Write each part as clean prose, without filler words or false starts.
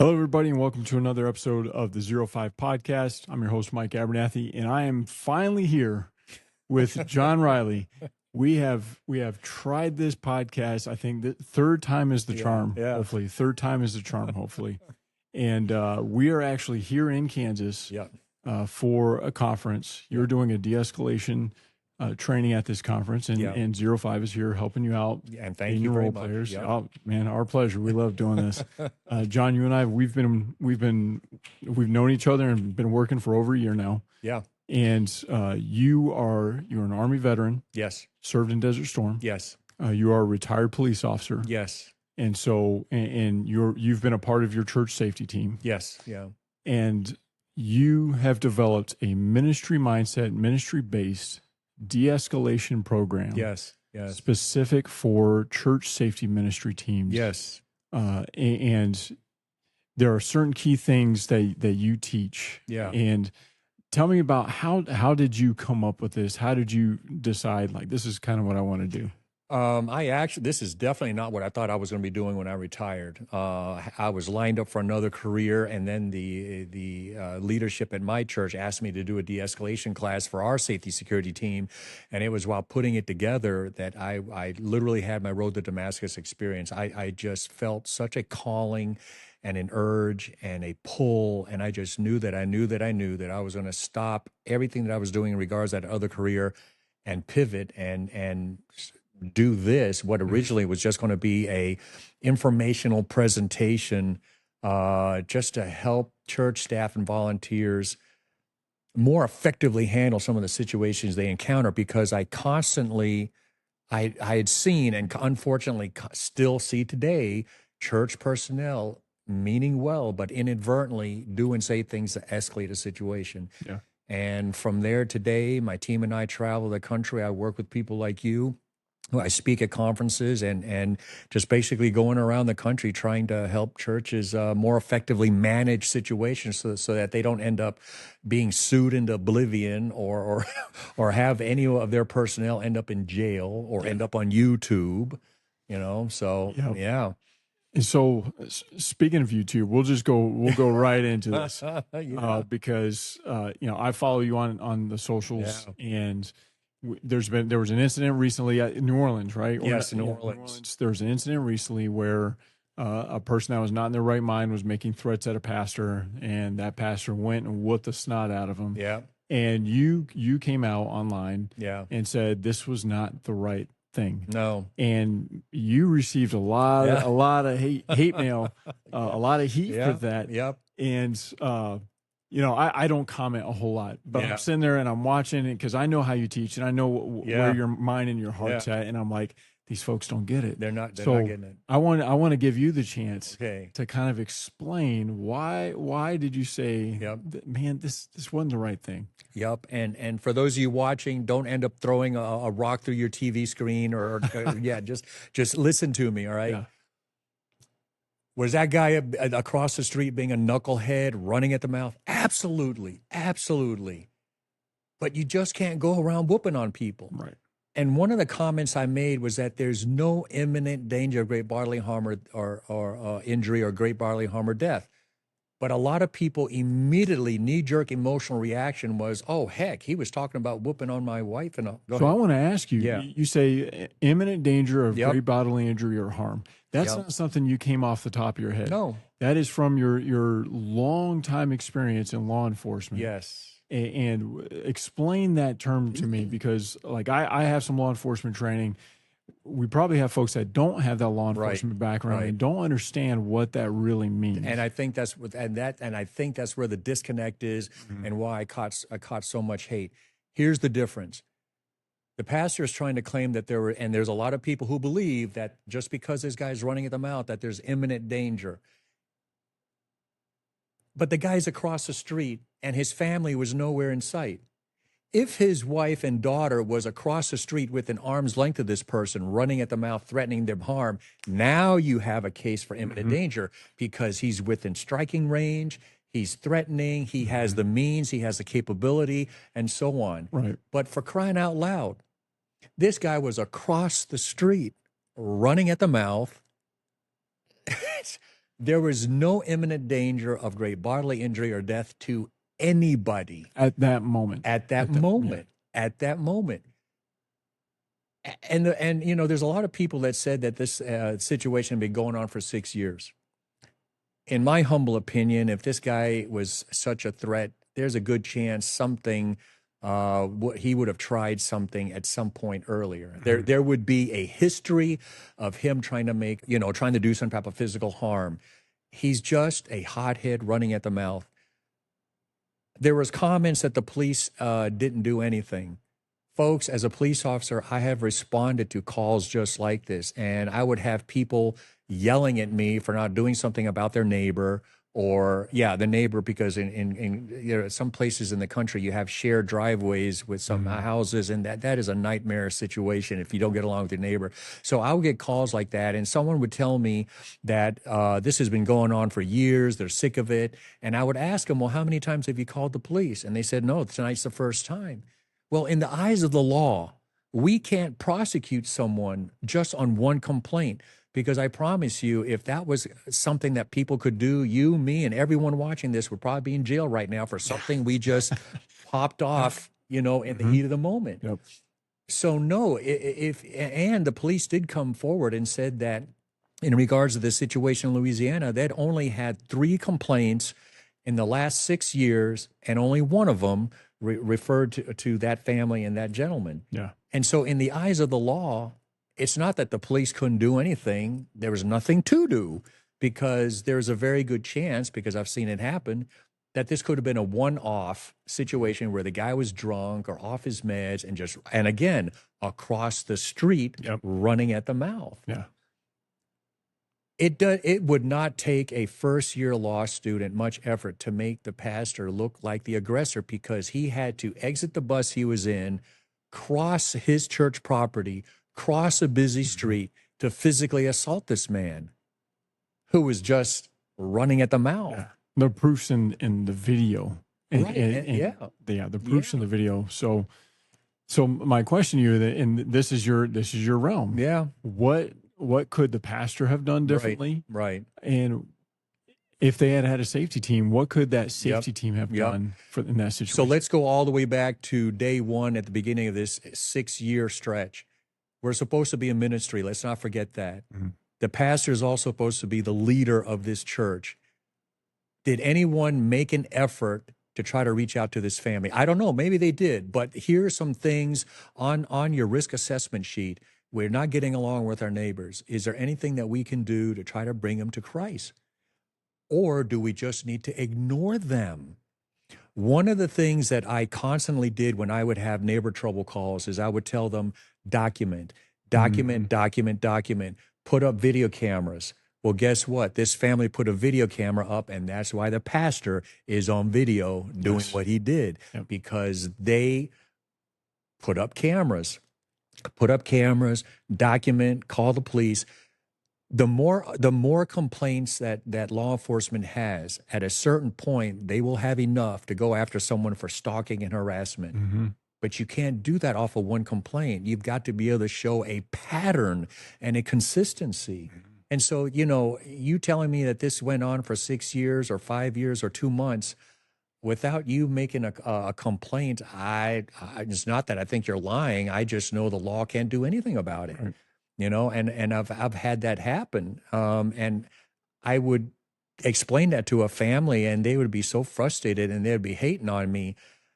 Hello, everybody, and welcome to another episode of the 05 Podcast. I'm your host, Mike Abernathy, and I am finally here with John Riley. We have tried this podcast. I think the third time is the charm, hopefully. Third time is the charm, hopefully. And we are actually here in Kansas for a conference. You're doing a de-escalation training at this conference, and 05 is here helping you out. And thank you very much. Players. Oh man, our pleasure. We love doing this. John, you and I, we've known each other and been working for over a year now. Yeah. And you're an Army veteran. Yes. Served in Desert Storm. Yes. You are a retired police officer. Yes. And so, and you've been a part of your church safety team. Yes. Yeah. And you have developed a ministry mindset, ministry-based de-escalation program. Yes. Yes. Specific for church safety ministry teams. Yes. And there are certain key things that you teach. Yeah. And tell me about how did you come up with this? How did you decide, like, this is kind of what I want to do? This is definitely not what I thought I was going to be doing when I retired. I was lined up for another career, and then the leadership at my church asked me to do a de-escalation class for our safety security team, and it was while putting it together that I literally had my road to Damascus experience. I just felt such a calling and an urge and a pull, and I just knew that I was going to stop everything that I was doing in regards to that other career and pivot and do this, what originally was just going to be a informational presentation just to help church staff and volunteers more effectively handle some of the situations they encounter, because I had seen, and unfortunately still see today, church personnel meaning well, but inadvertently do and say things to escalate a situation. Yeah. And from there today, my team and I travel the country. I work with people like you. I speak at conferences and just basically going around the country trying to help churches more effectively manage situations so that they don't end up being sued into oblivion or have any of their personnel end up in jail or end up on YouTube, so yeah. And so, speaking of YouTube, we'll go right into this because I follow you on the socials, and there was an incident recently in New Orleans, right? Yes, New Orleans. There was an incident recently where a person that was not in their right mind was making threats at a pastor, and that pastor went and whooped the snot out of him. Yeah. And you came out online, and said this was not the right thing. No. And you received a lot of hate mail, a lot of heat for that. Yep. And I don't comment a whole lot, but I'm sitting there and I'm watching it because I know how you teach and I know where your mind and your heart's at. And I'm like, these folks don't get it. They're not getting it. I want to give you the chance to kind of explain why did you say, man, this wasn't the right thing. Yep. And for those of you watching, don't end up throwing a rock through your TV screen or just listen to me. All right. Yeah. Was that guy across the street being a knucklehead, running at the mouth? Absolutely. Absolutely. But you just can't go around whooping on people. Right. And one of the comments I made was that there's no imminent danger of great bodily harm or injury or great bodily harm or death. But a lot of people immediately, knee-jerk emotional reaction was, oh, heck, he was talking about whooping on my wife. And I want to ask you, you say imminent danger of great bodily injury or harm. That's not something you came off the top of your head. No. That is from your long time experience in law enforcement. Yes. And explain that term to me, because like I have some law enforcement training. We probably have folks that don't have that law enforcement background and don't understand what that really means. And I think that's where the disconnect is, and why I caught so much hate. Here's the difference. The pastor is trying to claim that there's a lot of people who believe that just because this guy's running at the mouth, that there's imminent danger. But the guy's across the street and his family was nowhere in sight. If his wife and daughter was across the street within arm's length of this person, running at the mouth, threatening them harm, now you have a case for imminent danger, because he's within striking range, he's threatening, he has the means, he has the capability, and so on. Right. But for crying out loud, this guy was across the street, running at the mouth. There was no imminent danger of great bodily injury or death to anybody at that moment. at that moment. At that moment. And you know, there's a lot of people that said that this situation had been going on for 6 years. In my humble opinion, if this guy was such a threat, there's a good chance something he would have tried something at some point earlier. There would be a history of him trying to do some type of physical harm. He's just a hothead running at the mouth. There was comments that the police didn't do anything. Folks, as a police officer, I have responded to calls just like this, and I would have people yelling at me for not doing something about their neighbor, or the neighbor, because in some places in the country you have shared driveways with some houses, and that is a nightmare situation if you don't get along with your neighbor. So I would get calls like that, and someone would tell me that this has been going on for years, they're sick of it, and I would ask them, well, how many times have you called the police? And they said, no, tonight's the first time. Well, in the eyes of the law, we can't prosecute someone just on one complaint, because I promise you, if that was something that people could do, you, me, and everyone watching this would probably be in jail right now for something we just popped off, in the heat of the moment. Yep. So no, and the police did come forward and said that in regards to the situation in Louisiana, they'd only had 3 complaints in the last 6 years, and only one of them referred to that family and that gentleman. Yeah. And so in the eyes of the law, it's not that the police couldn't do anything. There was nothing to do, because there's a very good chance, because I've seen it happen, that this could have been a one-off situation where the guy was drunk or off his meds and again, across the street, running at the mouth. Yeah. It would not take a first-year law student much effort to make the pastor look like the aggressor, because he had to exit the bus he was in, cross his church property, cross a busy street to physically assault this man who was just running at the mouth. Yeah. The proof's in the video. The proof's in the video. So my question to you, and this is your realm. Yeah. What could the pastor have done differently? Right. And if they had a safety team, what could that safety team have done in that situation? So let's go all the way back to day one at the beginning of this 6-year stretch. We're supposed to be a ministry. Let's not forget that. Mm-hmm. The pastor is also supposed to be the leader of this church. Did anyone make an effort to try to reach out to this family? I don't know. Maybe they did. But here are some things on your risk assessment sheet. We're not getting along with our neighbors. Is there anything that we can do to try to bring them to Christ? Or do we just need to ignore them? One of the things that I constantly did when I would have neighbor trouble calls is I would tell them, document, put up video cameras. Well, guess what? This family put a video camera up, and that's why the pastor is on video doing what he did, because they put up cameras, document, call the police. The more complaints that law enforcement has, at a certain point, they will have enough to go after someone for stalking and harassment. Mm-hmm. But you can't do that off of one complaint. You've got to be able to show a pattern and a consistency. Mm-hmm. And so, you telling me that this went on for 6 years or 5 years or 2 months without you making a complaint, it's not that I think you're lying. I just know the law can't do anything about it. Right. And I've had that happen. And I would explain that to a family, and they would be so frustrated, and they'd be hating on me.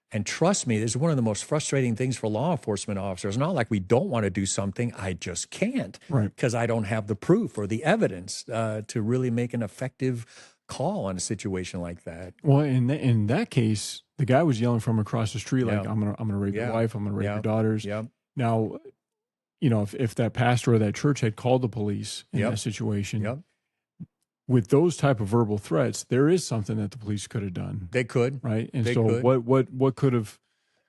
And trust me, this is one of the most frustrating things for law enforcement officers. It's not like we don't want to do something. I just can't, because I don't have the proof or the evidence to really make an effective call on a situation like that. Well, in that case, the guy was yelling from across the street, like, I'm gonna rape your wife, I'm gonna rape your daughters. Yeah. Now, if that pastor or that church had called the police in that situation, with those type of verbal threats, there is something that the police could have done. They could, right? And they so, could. what could have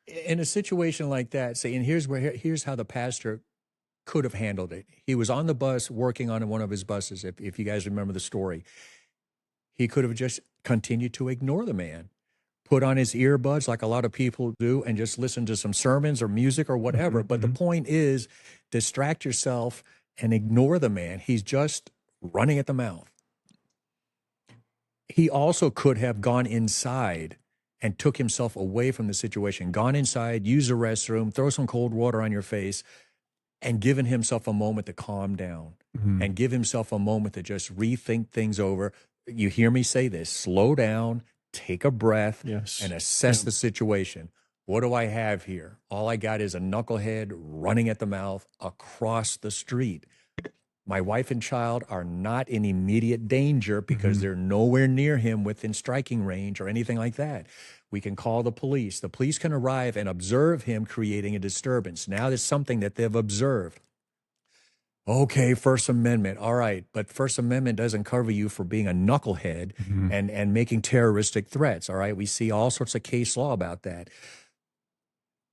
in a situation like that? Say, and here's how the pastor could have handled it. He was on the bus working on one of his buses. If you guys remember the story, he could have just continued to ignore the man, put on his earbuds like a lot of people do, and just listen to some sermons or music or whatever. But the point is, distract yourself and ignore the man. He's just running at the mouth. He also could have gone inside and took himself away from the situation, gone inside, used the restroom, throw some cold water on your face, and given himself a moment to calm down and give himself a moment to just rethink things over. You hear me say this: slow down, take a breath, Yes. and assess the situation. What do I have here? All I got is a knucklehead running at the mouth across the street. My wife and child are not in immediate danger because they're nowhere near him within striking range or anything like that. We can call the police. The police can arrive and observe him creating a disturbance. Now there's something that they've observed. Okay, First Amendment. All right, but First Amendment doesn't cover you for being a knucklehead and making terroristic threats. All right, we see all sorts of case law about that.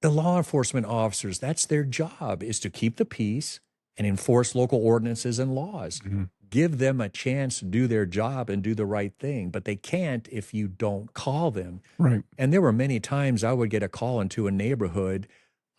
The law enforcement officers, that's their job, is to keep the peace and enforce local ordinances and laws. Give them a chance to do their job and do the right thing, but they can't if you don't call them. Right. And there were many times I would get a call into a neighborhood,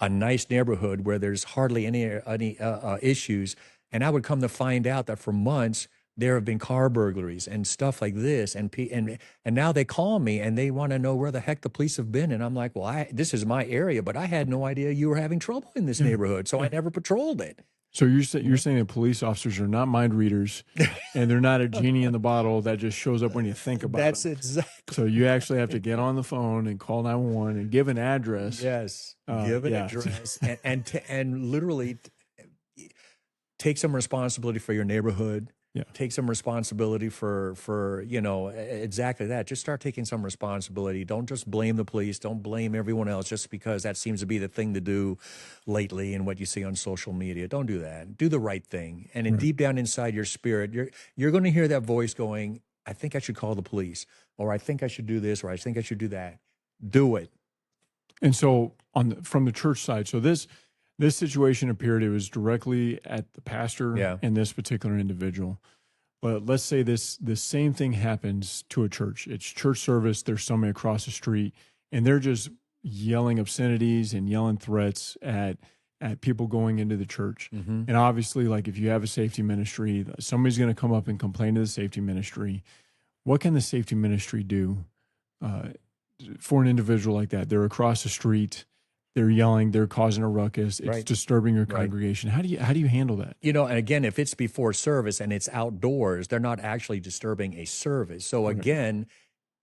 a nice neighborhood where there's hardly any issues, and I would come to find out that for months there have been car burglaries and stuff like this, and now they call me and they want to know where the heck the police have been, and I'm like, well, this is my area, but I had no idea you were having trouble in this neighborhood, so I never patrolled it. So you're saying that police officers are not mind readers, and they're not a genie in the bottle that just shows up when you think about it. That's exactly. So you actually have to get on the phone and call 911 and give an address. Yes, give an address and literally take some responsibility for your neighborhood. Yeah. Take some responsibility for exactly that. Just start taking some responsibility. Don't just blame the police. Don't blame everyone else just because that seems to be the thing to do lately and what you see on social media. Don't do that. Do the right thing. And in deep down inside your spirit, you're going to hear that voice going, I think I should call the police, or I think I should do this, or I think I should do that. Do it. And so from the church side, so this situation appeared it was directly at the pastor and this particular individual. But let's say the same thing happens to a church. It's church service. There's somebody across the street, and they're just yelling obscenities and yelling threats at people going into the church. And obviously, like if you have a safety ministry, somebody's going to come up and complain to the safety ministry. What can the safety ministry do for an individual like that? They're across the street. They're yelling, they're causing a ruckus. It's disturbing your congregation. How do you handle that? And again, if it's before service and it's outdoors, they're not actually disturbing a service. So again,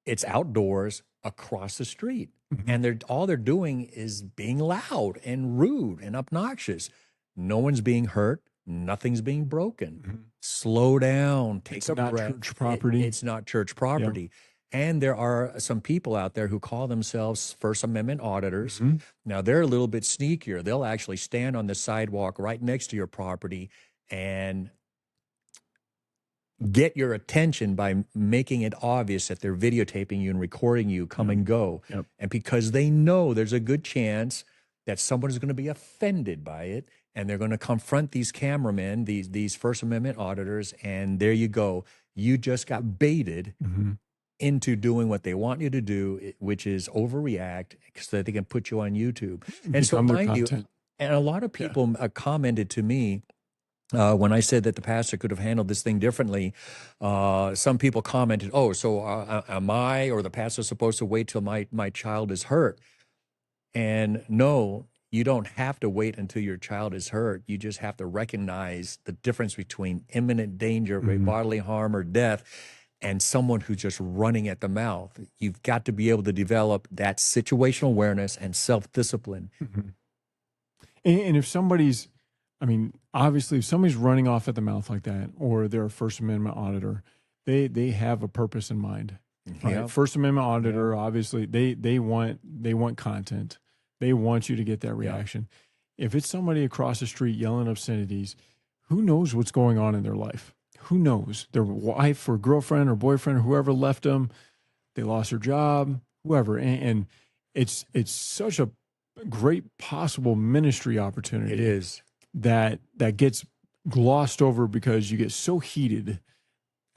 it's outdoors across the street. And all they're doing is being loud and rude and obnoxious. No one's being hurt. Nothing's being broken. Slow down. Take a breath. It's not church property. It's not church property. And there are some people out there who call themselves First Amendment auditors. Now, they're a little bit sneakier. They'll actually stand on the sidewalk right next to your property and get your attention by making it obvious that they're videotaping you and recording you come and go. And because they know there's a good chance that someone is going to be offended by it, and they're going to confront these cameramen, these First Amendment auditors, and there you go. You just got baited into doing what they want you to do, which is overreact so that they can put you on YouTube. And so, mind you, and a lot of people commented to me when I said that the pastor could have handled this thing differently. Some people commented, oh, so am I or the pastor supposed to wait till my child is hurt? And no, you don't have to wait until your child is hurt. You just have to recognize the difference between imminent danger of bodily harm or death and someone who's just running at the mouth. You've got to be able to develop that situational awareness and self-discipline. And if somebody's, obviously, if somebody's running off at the mouth like that, or they're a First Amendment auditor, they have a purpose in mind. Right? First Amendment auditor, obviously, they want content. They want you to get that reaction. If it's somebody across the street yelling obscenities, who knows what's going on in their life? Who knows? Their wife or girlfriend or boyfriend or whoever left them, they lost their job, whoever. And it's such a great possible ministry opportunity. It is. That gets glossed over because you get so heated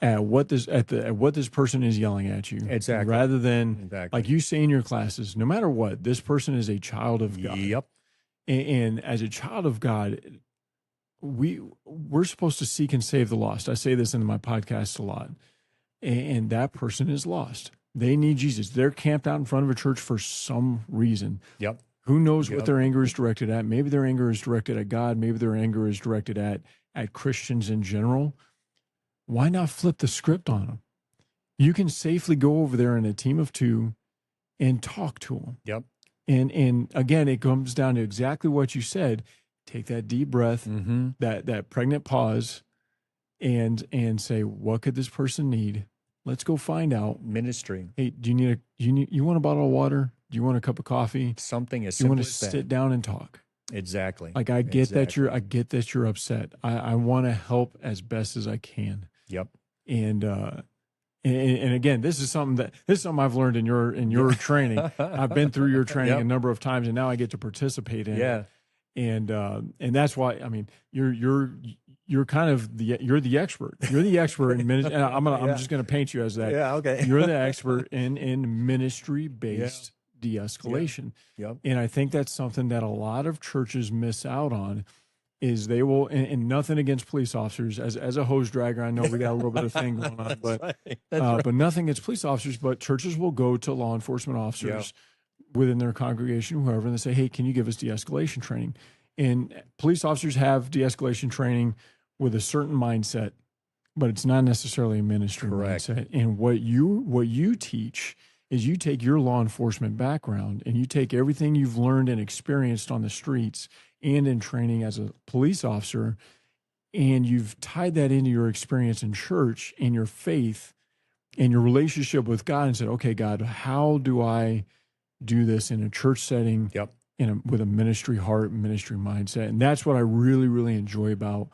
at what this person is yelling at you. Exactly. Rather than like you say in your classes, no matter what, this person is a child of God. Yep. And as a child of God, we're supposed to seek and save the lost. I say this in my podcast a lot. and that person is lost. They need Jesus. They're camped out in front of a church for some reason. Yep. Who knows what Yep. their anger is directed at? Maybe their anger is directed at God. Maybe their anger is directed at Christians in general. Why not flip the script on them? You can safely go over there in a team of two and talk to them. Yep. And again, it comes down to exactly what you said. Take that deep breath, Mm-hmm. that pregnant pause, and say, what could this person need? Let's go find out. Ministry. Hey, you want a bottle of water? Do you want a cup of coffee? Something as You simple want to as that. sit down and talk. Exactly. Like I get that Exactly. you're upset. I want to help as best as I can. Yep. And again, this is something I've learned in your training. I've been through your training Yep. a number of times, and now I get to participate in Yeah. it. And that's why, I mean, you're kind of you're the expert. You're the expert in ministry. I'm just gonna paint you as that. Yeah. Okay. You're the expert in ministry based de-escalation. Yep. And I think that's something that a lot of churches miss out on. Is they will, and nothing against police officers. As a hose dragger, I know we got a little bit of thing going on, but right. but nothing against police officers. But churches will go to law enforcement officers within their congregation, whoever, and they say, "Hey, can you give us de-escalation training?" And police officers have de-escalation training with a certain mindset, but it's not necessarily a ministry Correct. mindset. And what you teach is you take your law enforcement background and you take everything you've learned and experienced on the streets and in training as a police officer, and you've tied that into your experience in church and your faith and your relationship with God and said, okay, God, how do I do this in a church setting, Yep. with a ministry heart, ministry mindset? And that's what I really, really enjoy about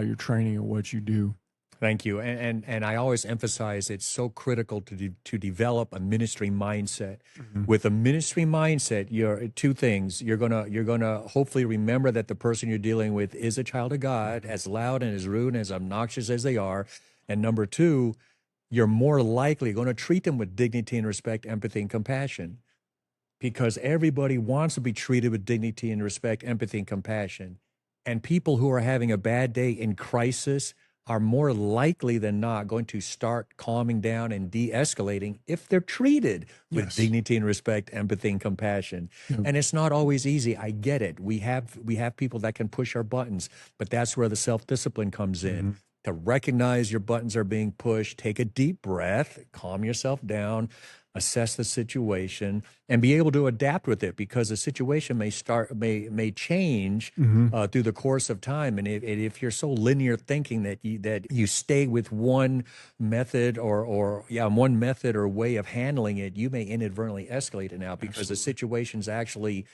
your training and what you do. Thank you. And I always emphasize it's so critical to develop a ministry mindset. Mm-hmm. With a ministry mindset, you're two things. You're gonna hopefully remember that the person you're dealing with is a child of God, as loud and as rude and as obnoxious as they are. And number two, you're more likely going to treat them with dignity and respect, empathy, and compassion. Because everybody wants to be treated with dignity and respect, empathy, and compassion. And people who are having a bad day in crisis are more likely than not going to start calming down and de-escalating if they're treated with dignity and respect, empathy, and compassion. Yep. And it's not always easy. I get it. We have people that can push our buttons, but that's where the self-discipline comes in. To recognize your buttons are being pushed, take a deep breath, calm yourself down, assess the situation, and be able to adapt with it, because the situation may change through the course of time. And if you're so linear thinking that you stay with one method or one method or way of handling it, you may inadvertently escalate it now, because the situation's actually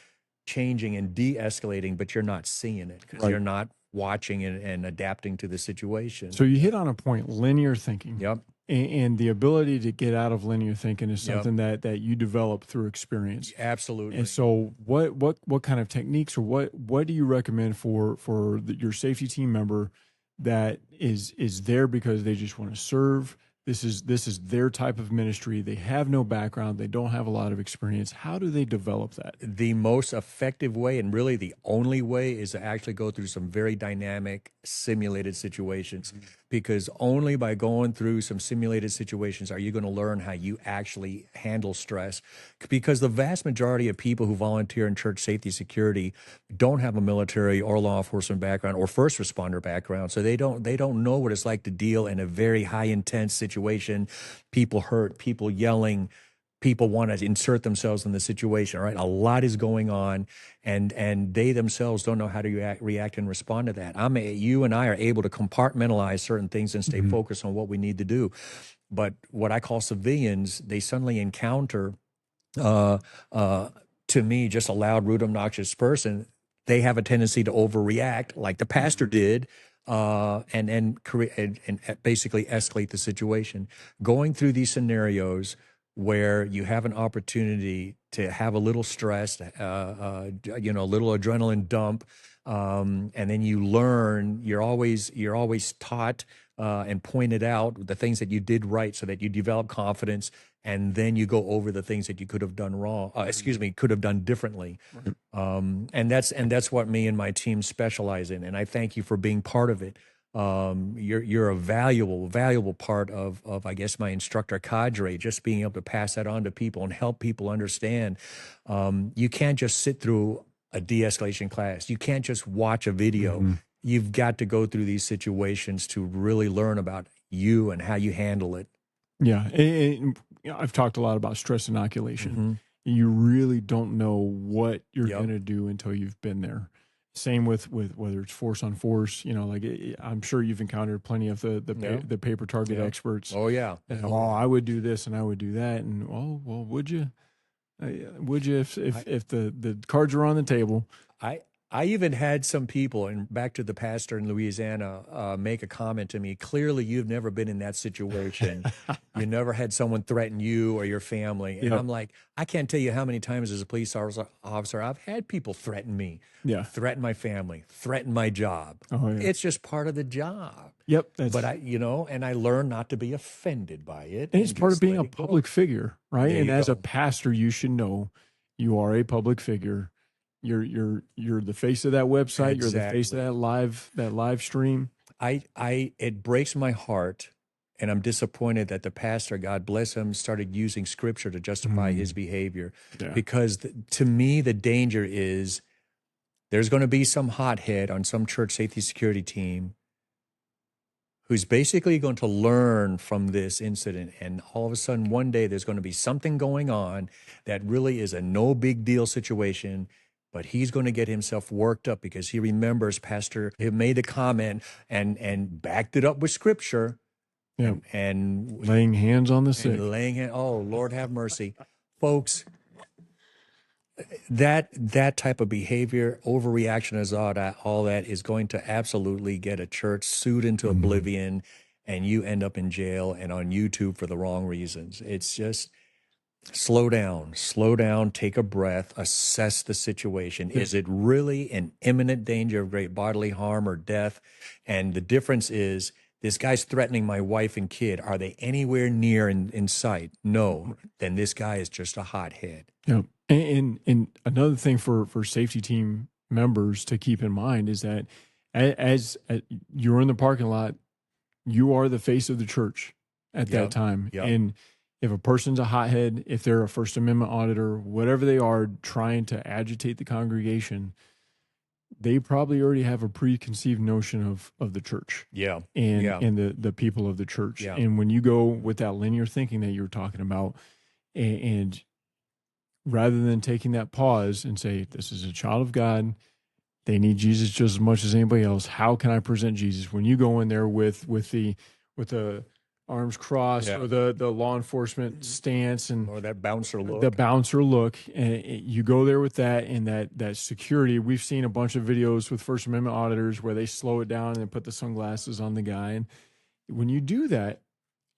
changing and de-escalating, but you're not seeing it because you're not watching and adapting to the situation. So you hit on a point, linear thinking. Yep. And the ability to get out of linear thinking is something that you develop through experience. Absolutely. And so what kind of techniques, or what do you recommend for your safety team member that is there because they just want to serve? This is their type of ministry. They have no background. They don't have a lot of experience. How do they develop that? The most effective way, and really the only way, is to actually go through some very dynamic simulated situations. Because only by going through some simulated situations are you going to learn how you actually handle stress. Because the vast majority of people who volunteer in church safety security don't have a military or law enforcement background or first responder background, so they don't know what it's like to deal in a very high intense situation. People hurt, people yelling, people want to insert themselves in the situation, right? A lot is going on, and they themselves don't know how to react and respond to that. You and I are able to compartmentalize certain things and stay focused on what we need to do. But what I call civilians, they suddenly encounter, to me, just a loud, rude, obnoxious person. They have a tendency to overreact, like the pastor did, and basically escalate the situation. Going through these scenarios where you have an opportunity to have a little stress, a little adrenaline dump, and then you learn. You're always taught and pointed out the things that you did right, so that you develop confidence, and then you go over the things that you could have done wrong. Could have done differently. And that's what me and my team specialize in. And I thank you for being part of it. You're a valuable part of, I guess, my instructor cadre, just being able to pass that on to people and help people understand. You can't just sit through a de-escalation class. You can't just watch a video. Mm-hmm. You've got to go through these situations to really learn about you and how you handle it. Yeah. I've talked a lot about stress inoculation. Mm-hmm. You really don't know what you're Yep. going to do until you've been there. Same with whether it's force on force, like I'm sure you've encountered plenty of the paper target Yeah. experts. Oh yeah. And, I would do this and I would do that. And well, would you? Would you if the cards are on the table? I even had some people, and back to the pastor in Louisiana, make a comment to me. Clearly, you've never been in that situation. You never had someone threaten you or your family. And Yep. I'm like, I can't tell you how many times as a police officer I've had people threaten me, Yeah. threaten my family, threaten my job. Oh, yeah. It's just part of the job. Yep. But and I learned not to be offended by it. And it's part of just being let a it go. public figure, right? There And you as a go. pastor, you should know you are a public figure. You're the face of that website. You're the face of that live stream. It breaks my heart, and I'm disappointed that the pastor, God bless him, started using scripture to justify his behavior. Yeah. Because to me, the danger is there's going to be some hothead on some church safety security team who's basically going to learn from this incident. And all of a sudden, one day, there's going to be something going on that really is a no big deal situation. But he's going to get himself worked up because he remembers Pastor he made a comment and backed it up with scripture. Yeah. And Laying hands on the sick. Oh, Lord have mercy. Folks, that type of behavior, overreaction is all that is going to absolutely get a church sued into oblivion, and you end up in jail and on YouTube for the wrong reasons. It's just slow down, take a breath, assess the situation. Is it really an imminent danger of great bodily harm or death? And the difference is, this guy's threatening my wife and kid. Are they anywhere near in sight? No. Then this guy is just a hothead. Yeah. And another thing for safety team members to keep in mind is that as you're in the parking lot, you are the face of the church at that time. Yep. And if a person's a hothead, if they're a First Amendment auditor, whatever they are, trying to agitate the congregation, they probably already have a preconceived notion of the church. Yeah. And the people of the church. Yeah. And when you go with that linear thinking that you were talking about, and rather than taking that pause and say, this is a child of God, they need Jesus just as much as anybody else. How can I present Jesus? When you go in there with the arms crossed or the law enforcement stance or that bouncer look, you go there with that and that security. We've seen a bunch of videos with First Amendment auditors where they slow it down and put the sunglasses on the guy. And when you do that,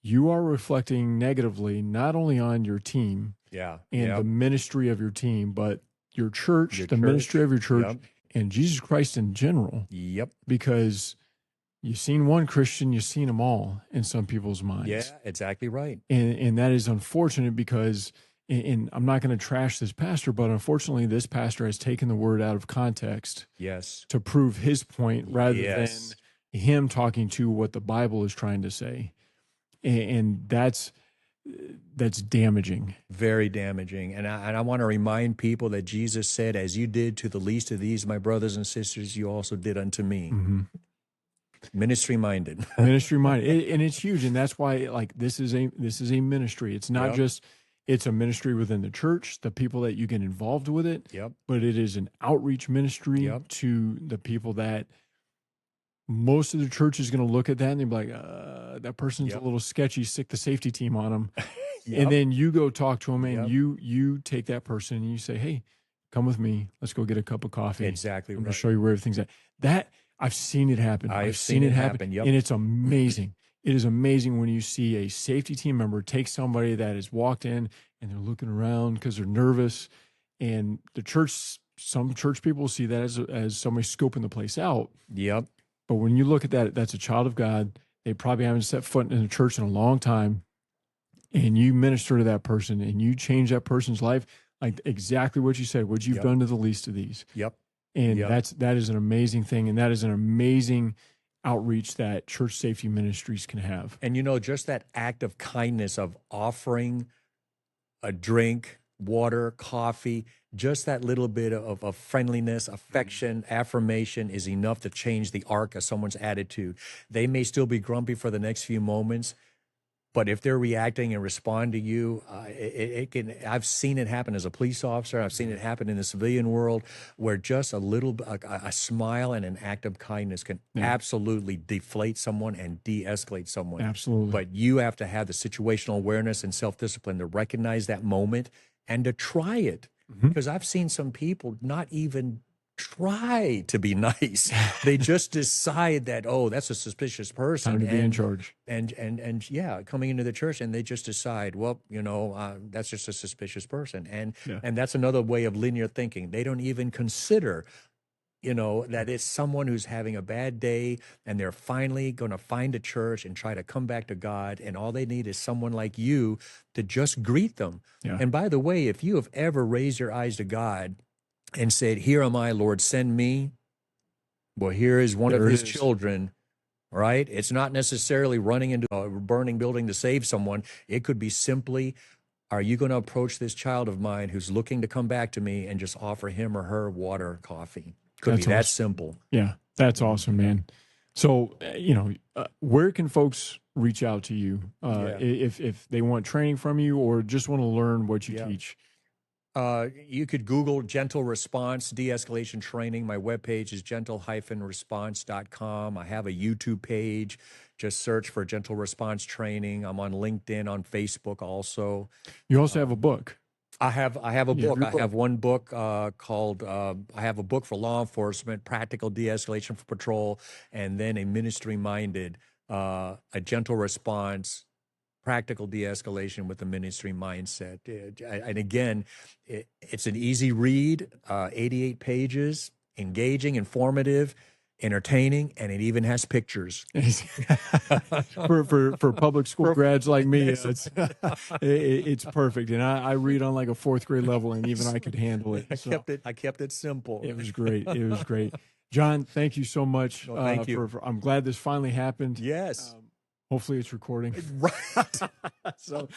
you are reflecting negatively not only on your team and the ministry of your team, but your church, ministry of your church, and Jesus Christ in general. Yep. Because you've seen one Christian, you've seen them all in some people's minds. Yeah, exactly right. And that is unfortunate because, and I'm not going to trash this pastor, but unfortunately this pastor has taken the word out of context to prove his point rather than him talking to what the Bible is trying to say. And that's damaging. Very damaging. And I want to remind people that Jesus said, as you did to the least of these, my brothers and sisters, you also did unto me. Mm-hmm. Ministry minded. Ministry minded. And it's huge. And that's why this is a ministry. It's not just, it's a ministry within the church, the people that you get involved with it, but it is an outreach ministry to the people that most of the church is going to look at that and they'll be like, that person's a little sketchy, stick the safety team on them. And then you go talk to them and you take that person and you say, hey, come with me. Let's go get a cup of coffee. Exactly. I'm going to show you where everything's at. That I've seen it happen. I've seen it happen. And it's amazing. It is amazing when you see a safety team member take somebody that has walked in and they're looking around because they're nervous. And the church, some church people see that as somebody scoping the place out. Yep. But when you look at that, that's a child of God. They probably haven't set foot in a church in a long time. And you minister to that person and you change that person's life, like exactly what you said, what you've done to the least of these. Yep. And that is an amazing thing. And that is an amazing outreach that church safety ministries can have. And, just that act of kindness of offering a drink, water, coffee, just that little bit of friendliness, affection, affirmation is enough to change the arc of someone's attitude. They may still be grumpy for the next few moments, but if they're reacting and respond to you, it can. I've seen it happen as a police officer. I've seen it happen in the civilian world, where just a smile and an act of kindness can absolutely deflate someone and de-escalate someone. Absolutely. But you have to have the situational awareness and self-discipline to recognize that moment and to try it. Because I've seen some people not even try to be nice. They just decide that, oh, that's a suspicious person. Time to be in charge. And yeah, coming into the church, and they just decide, well, that's just a suspicious person. And that's another way of linear thinking. They don't even consider, that it's someone who's having a bad day and they're finally going to find a church and try to come back to God. And all they need is someone like you to just greet them. Yeah. And by the way, if you have ever raised your eyes to God and said, "Here am I, Lord, send me." Well, here is one of his children, right? It's not necessarily running into a burning building to save someone. It could be simply, are you going to approach this child of mine who's looking to come back to me and just offer him or her water, coffee? Could be that simple. Yeah, that's awesome, man. So, where can folks reach out to you if they want training from you or just want to learn what you teach? You could Google Gentle Response De-Escalation Training. My webpage is gentle-response.com. I have a YouTube page. Just search for Gentle Response Training. I'm on LinkedIn, on Facebook also. You also have a book. I have a book. I have one book called, I have a book for law enforcement, Practical De-Escalation for Patrol, and then a ministry-minded, A Gentle Response, Practical De-Escalation with a Ministry Mindset. And again, it's an easy read, 88 pages, engaging, informative, entertaining, and it even has pictures. for public school grads like me, it's perfect. And I read on like a fourth grade level, and even I could handle it. I kept it simple. It was great. It was great. John, thank you so much. Well, thank you. I'm glad this finally happened. Yes. Hopefully it's recording. Right. So,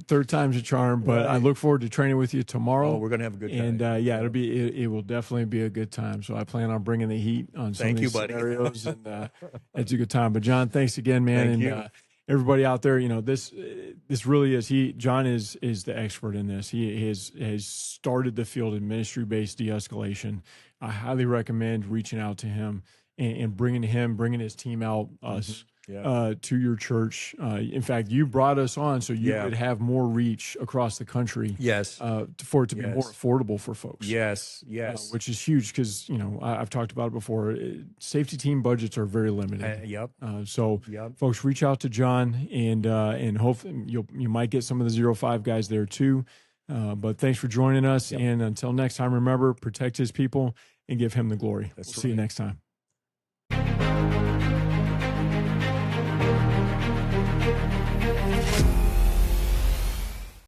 third time's a charm, but I look forward to training with you tomorrow. Oh, we're going to have a good time. And it will definitely be a good time. So I plan on bringing the heat on some of these scenarios, and it's a good time. But John, thanks again, man. Thank and you. Everybody out there, this really is, John is the expert in this. He has started the field in ministry-based de-escalation. I highly recommend reaching out to him and bringing his team out, to your church. In fact, you brought us on so you could have more reach across the country. Yes. For it to be more affordable for folks. Yes. Which is huge because, I've talked about it before. Safety team budgets are very limited. So folks, reach out to John and hopefully you might get some of the 05 guys there too. But thanks for joining us. And until next time, remember, protect his people and give him the glory. We'll see you next time.